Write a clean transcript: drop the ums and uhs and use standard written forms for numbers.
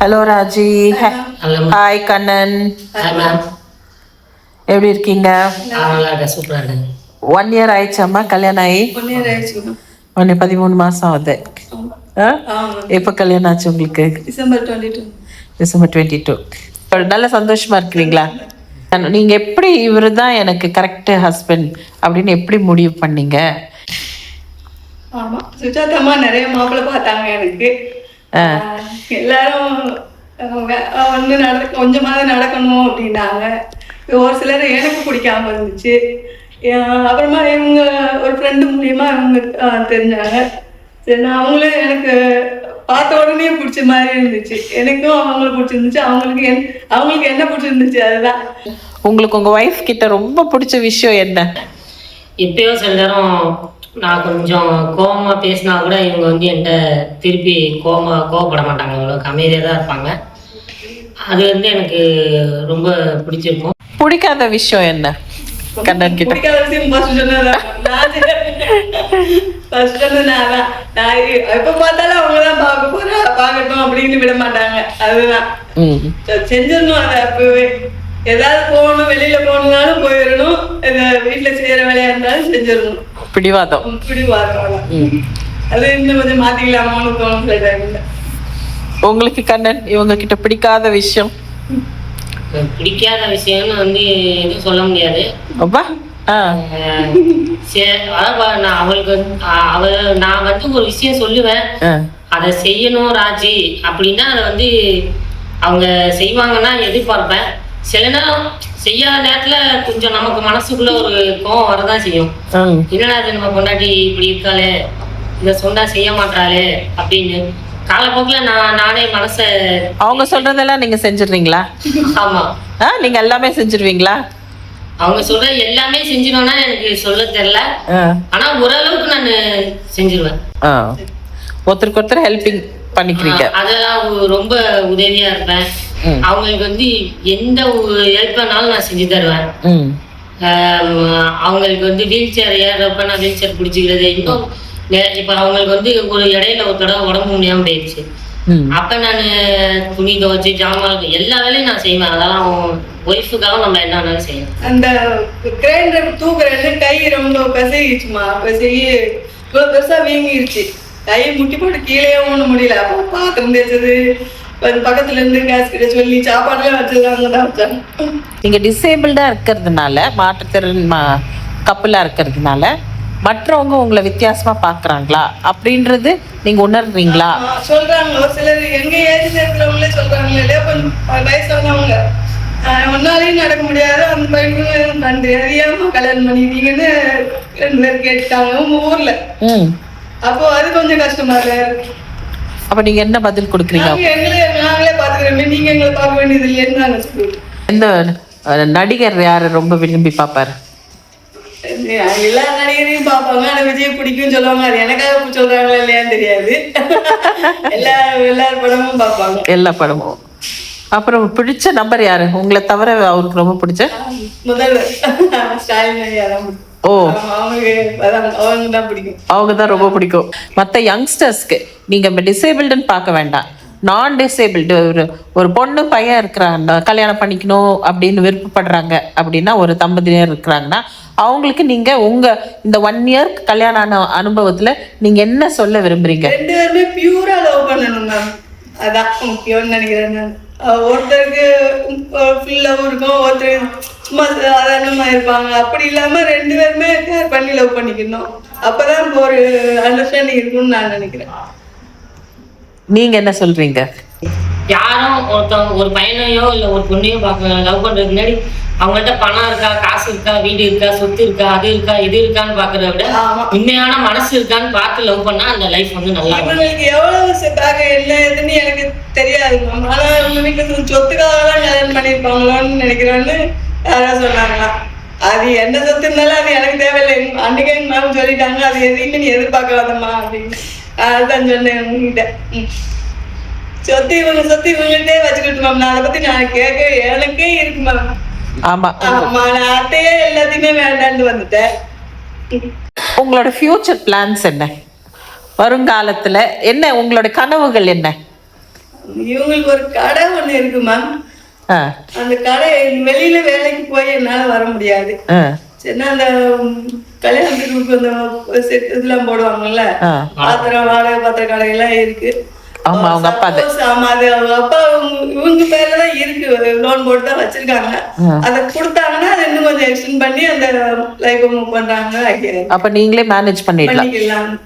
Hello Raji. Hi Kannan. எப்படி இருக்கீங்க? 1 year ஆயிடுச்சாம்மா கல்யாணம் ஆகி? 13 மாசம் ஆகுது. எப்போ கல்யாணம் ஆச்சு உங்களுக்கு? டிசம்பர் 22. நல்ல சந்தோஷமா இருக்கிறீங்களா? நீங்க எப்படி இவரு தான் எனக்கு கரெக்ட் ஹஸ்பண்ட் அப்படின்னு எப்படி முடிவு பண்ணீங்க? ஆமா, சுஜாதம்மா நிறைய மாப்பிள்ளை பார்த்தாங்க எனக்கு. எல்லாரும் கொஞ்சமாவது நடக்கணும் அப்படின்னாங்க. ஒரு சிலர் எனக்கு பிடிக்காம இருந்துச்சு. அப்புறமா இவங்க ஒரு ஃப்ரெண்டு மூலியமா இவங்க தெரிஞ்சாங்க. சரி, அவங்களே எனக்கு பார்த்த உடனே பிடிச்ச மாதிரி இருந்துச்சு. எனக்கும் அவங்களுக்கு பிடிச்சிருந்துச்சு, அவங்களுக்கு என்ன பிடிச்சிருந்துச்சு. அதுதான். உங்களுக்கு உங்க ஒய்ஃப் கிட்ட ரொம்ப பிடிச்ச விஷயம் என்ன? எப்பயோ சில நேரம் நான் கொஞ்சம் கோபமாக பேசினா கூட இவங்க என்கிட்ட திருப்பி கோவப்பட மாட்டாங்க. அவ்வளோக்கு அமைதியாக தான் இருப்பாங்க. அது எனக்கு ரொம்ப பிடிச்சிருக்கும். பிடிக்காத விஷயம் என்ன கண்ணன் கிட்ட? பிடிக்காத விஷயம் நான் எப்ப பார்த்தாலும் அவங்கதான் பார்க்கட்டும் அப்படின்னு விட மாட்டாங்க. அதுதான் செஞ்சிடணும். அதை அப்பவே ஏதாவது போகணும், வெளியில போகணும்னாலும் போயிடணும். வீட்டுல செய்யற வேலையா இருந்தாலும் செஞ்சிடணும். பிடிவாதம். அது இன்னும் கொஞ்சம் மாத்திக்கலாமான்னு தோணும் சில டைம்ல. உங்களுக்கு கண்ணன் இவங்க கிட்ட பிடிக்காத விஷயம்? பிடிக்காத விஷயம்னு எதுவும் சொல்ல முடியாது. நான் ஒரு விஷயம் சொல்லுவேன், அதை செய்யணும் ராஜி அப்படின்னா அதை அவங்க செய்வாங்கன்னா எதிர்பார்ப்பேன். சில நேரம் செய்யாத நேரத்துல கொஞ்சம் நமக்கு மனசுக்குள்ள ஒரு கோவம் வரதான் செய்யும். என்னடா அது நம்ம கொண்டாடி இப்படி இருக்காளே, இதை சொன்னா செய்ய மாட்டாளே அப்படின்னு. காலப்போக்கில் நானே மனசை அவங்க சொல்றதெல்லாம் நீங்க செஞ்சிடுறீங்களா? ஆமா, நீங்க எல்லாமே செஞ்சிருவீங்களா? அவங்க சொல்ற எல்லாமே செஞ்சிடுவேன்னா எனக்கு சொல்ல தெரியல. ஆனா ஓரளவுக்கு நான் செஞ்சிருவேன். ஒருத்தருக்கு ஒருத்தர் ஹெல்பிங் பண்ணிக்கிறீங்க. அதெல்லாம் ரொம்ப உதவியா இருப்பேன். அவங்களுக்கு எந்த ஹெல்ப் பண்ணாலும் நான் செஞ்சு தருவேன். அவங்களுக்கு வீல் சேர் ஏறப்ப நான் வீல் சேர் பிடிச்சிக்கிறது. இன்னும் இப்ப அவங்களுக்கு ஒரு இடையில ஒரு தடவை உடம்பு முடியாம போயிடுச்சு. அப்ப நான் துணி துவைச்சு ஜாமான் எல்லா வேலையும் நான் செய்வேன். அதெல்லாம் ஒய்ஃபுக்காக நம்ம என்ன வேணாலும் செய்யணும். அந்த கிரைண்டர் தூக்குறது கை ரொம்ப பெசைச்சுமா, பெசையி இவ்வளவு பெருசா வீங்கிருச்சு. கை முட்டி போட்டு கீழே ஒண்ணு முடியல. அப்போ பாத்திரம் தேய்ச்சது, பக்கத்துல இருந்து கேஸ் கிட்ட சொல்லி சாப்பாடுலாம் வச்சது அங்கதான் வச்சாங்க. நீங்க டிசேபிள்டா இருக்கிறதுனால, மாற்றுத்திறன் கப்பலா இருக்கிறதுனால மற்றவங்க உங்களை வித்தியாசமா பாக்குறாங்களா அப்படின்றது நீங்க உணர்றீங்களா? சொல்றாங்க ஒரு சிலர், எங்க ஏஜ் இருக்கிறவங்களே சொல்றாங்க இல்லையா, கொஞ்சம் வயசானவங்க ஒன்னாலையும் நடக்க முடியாது, அந்த பையனும் கண்டு அறியாம கல்யாணம் பண்ணிட்டீங்கன்னு 2 பேர் கேட்டாங்க உங்க ஊர்ல. அப்போ அது கொஞ்சம் கஷ்டமா இருக்கு. அப்ப நீங்க என்ன பதில் கொடுக்குறீங்க? நாங்களே பாத்துக்கிறோம், நீங்க எங்களை பார்க்க வேண்டியது இல்லைன்னு நாங்க சொல்லுவோம். எந்த நடிகர் யாரு ரொம்ப விரும்பி பாப்பாரு? எல்லா நடிகரையும் பார்ப்பாங்க. ஆனா விஜய் பிடிக்கும் சொல்லுவாங்க. அது எனக்காக சொல்றாங்களா இல்லையான்னு தெரியாது. எல்லார் படமும் பார்ப்பாங்க. எல்லா படமும். அப்புறம் பிடிச்ச நம்பர் யாரு உங்களை தவிர அவருக்கு ரொம்ப பிடிச்ச? முதல்வர் ஸ்டாலின் ஐயா தான். அவங்க தான் ரொம்ப பிடிக்கும். மற்ற யங்ஸ்டர்ஸ்க்கு நீங்க டிசேபிள்டுன்னு பார்க்க வேண்டாம், நான் டிசேபிள்டு ஒரு பொண்ணு பையன் இருக்கிறாங்க, கல்யாணம் பண்ணிக்கணும் அப்படின்னு விருப்பப்படுறாங்க அப்படின்னா, ஒரு தம்பதியினர் இருக்கிறாங்கன்னா அவங்களுக்கு நீங்க உங்க இந்த 1 year கல்யாணம் ஆன அனுபவத்துல நீங்க என்ன சொல்ல விரும்புறீங்க? 2 பேருமே பியூரா லவ் பண்ணணும் மேம். அதான் முக்கியம்னு நினைக்கிறேன் நான். ஒருத்தருக்கு ஃபுல் லவ் இருக்கும், ஒருத்தருக்கு சும்மா சாதாரணமா இருப்பாங்க. அப்படி இல்லாம 2 பேருமே கேர் பண்ணி லவ் பண்ணிக்கணும். அப்பதான் ஒரு அண்டர்ஸ்டாண்டிங் இருக்கும்னு நான் நினைக்கிறேன். நீங்க என்ன சொல்றீங்க? யாரும் ஒருத்தவங்க ஒரு பையனையோ இல்ல ஒரு பொண்ணையோ லவ் பண்றதுக்கு முன்னாடி அவங்கள்ட்ட பணம் இருக்கா, காசு இருக்கா, வீடு இருக்கா, சொத்து இருக்கா, அது இருக்கா, இது இருக்கான்னு பாக்குறத விட உண்மையான மனசு இருக்கான்னு பார்த்து லவ் பண்ணா அந்த லைஃப் நல்லா இருக்கும். இவங்களுக்கு எவ்வளவு செட்டாக என்ன எதுன்னு எனக்கு தெரியாது. ஆனா அவங்க வீட்டுல சொத்துக்காக தான் கல்யாணம் பண்ணிருப்பாங்களோன்னு நினைக்கிறேன்னு யாராவது சொன்னாங்களா? அது என்ன சொத்து இருந்தாலும் அது எனக்கு தேவையில்லை. அன்னைக்கு மேம் சொல்லிட்டாங்க, அது எதையுமே நீ எதிர்பார்க்காதம்மா அப்படின்னு. அதுதான் சொன்னேன் உங்ககிட்ட. சொத்து இவங்கள்ட்டே வச்சுக்கிட்டு மேம். நான் அதை பத்தி நான் கேட்க எனக்கே இருக்கு மேம். ஆமா ஆமா, நான் அத்தையே எல்லாத்தையுமே வேண்டான்னு வந்துட்டேன். உங்களோட ஃபியூச்சர் பிளான்ஸ் என்ன? வருங்காலத்துல என்ன உங்களோட கனவுகள் என்ன? இவங்களுக்கு ஒரு கடை ஒண்ணு இருக்கு மேம். ஆ அந்த கடை வெளியில வேலைக்கு போய் என்னால வர முடியாது. ஆ சரின்னா அந்த கல்யாணத்துக்கு அந்த செட் இதெல்லாம் போடுவாங்கல்ல, ஆ. பாத்திரம் வாடகை பாத்திர கடையெல்லாம் இருக்கு. ஆமா, அவங்க அப்பா அது. Suppose, ஆமா, அது அவங்க அப்பா இவங்க பேர்ல தான் இருக்கு, லோன் போட்டு தான் வச்சிருக்காங்க. அதை கொடுத்தாங்கன்னா அதை இன்னும் கொஞ்சம் எக்ஸ்டெண்ட் பண்ணி அந்த லைஃப் மூவ் பண்றாங்க. அப்ப நீங்களே மேனேஜ் பண்ணிடலாம். பண்ணிக்கலாம்.